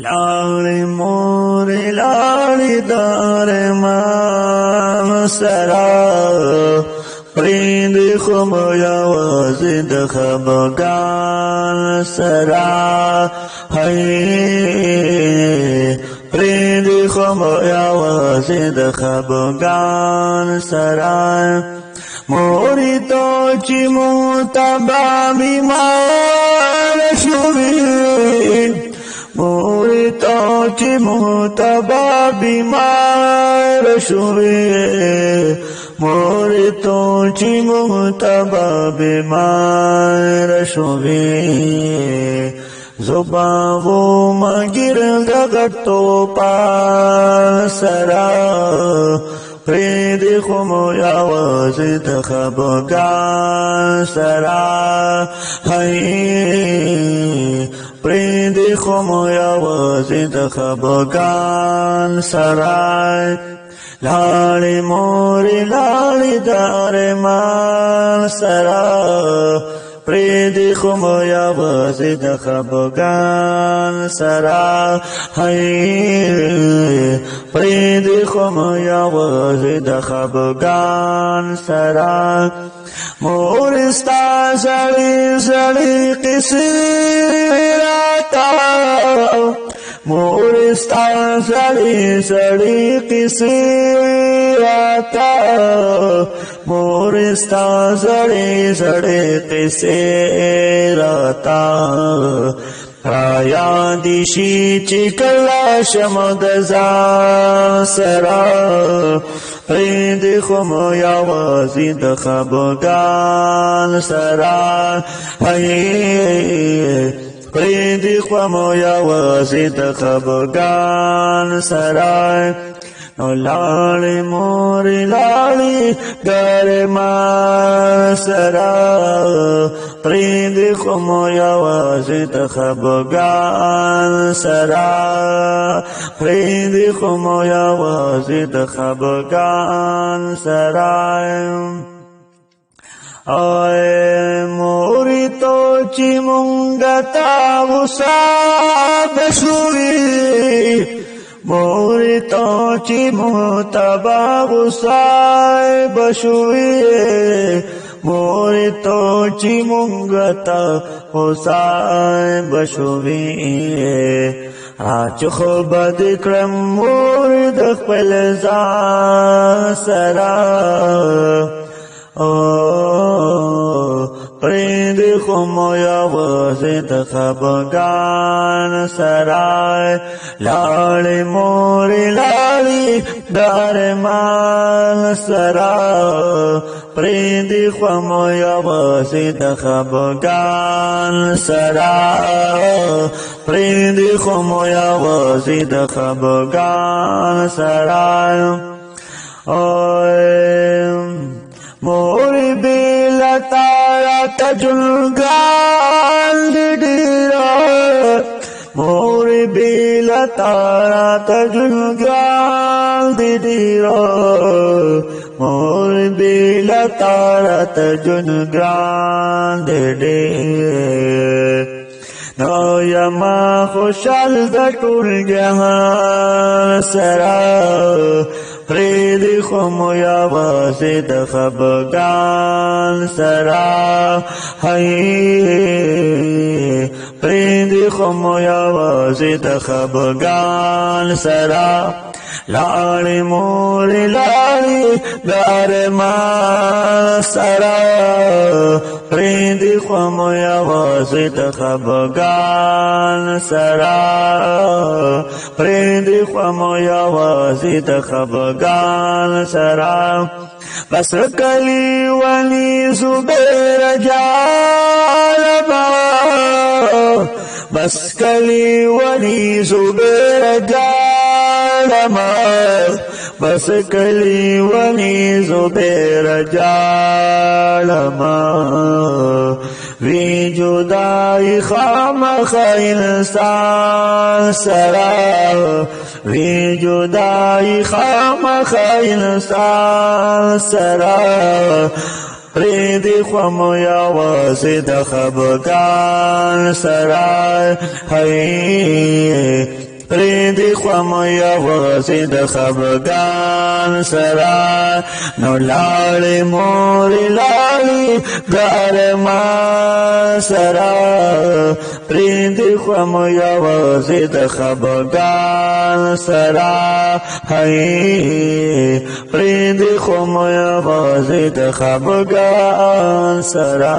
لاړې مورې لاړې د ارمان سره پریدی خو مو یوازې د خپګان سره پریدی خو مو یوازې د خپګان سره موری تو چې مو تبا بیمار شوې موری تو چې مو تبا بیمار شوې موری تو چې مو تبا بیمار شوې زباغو مگر دغتو پان سرا پریدی خو مو یوازې د خپګان سرا پریدی خو مو یوازې د خپګان سرا لاړې مورې لاړې د ارمان سره پریدی خو مو یوازې د خپګان سره پریدی خو مو یوازې د خپګان سره مور ستا زړې زړې قصې راته مور ستا زړې زړې قصې راته مور ستا زړې زړې قصې راته یادی شي چې کله شم د ځان سره پریدی خو مو یوازې د خپګان سره پریدی خو مو یوازې د خپګان سره نو لاړې مورې لاړې د ارمان سره پریدی خو مو یوازې د خپګان سره پریدی خو مو یوازې د خپګان سره موری تو چې مونږ ته وصاب شوې موری تو چې مونږ ته وصاب شوې موری تو چې مونږ ته وصاب شوې چې خو بد کړم مور د خپل ځان سره پریدی خو مو یوازې د خپګان سره لاړې مورې لاړې د ارمان سره پریدی خو مو یوازې د خپګان سره پریدی خو مو یوازې د خپګان سره موری بیلا تارا تجنگان ڈیرہ موری بیلا تارا تجنگان ڈیرہ موری بیلا تارا تجنگان ڈیرہ نو یما خوشال د ټول جهان سره پریدی خو مو یوازې د خپګان سره پریدی خو مو یوازې د خپګان سره لاړې مورې لاړې د ارمان سره پریدی خو مو یوازې د خپګان سره پریدی خو مو یوازې د خپګان سره بس کلی ونی زبیر جالبا بس کلی ونی زبیر جالبا بس کلی ونی زبیر جالبا وی جدائی خامخ انسان سرا وی جدائی خامخ انسان سرا پریدی خو یوازې د خپګان سره خم یاوازی د خفګان سره نو لاړې موری لاړې د ارمان سره پریدی خم یاوازی د خفګان سره هی پریدی خم یاوازی د خفګان سره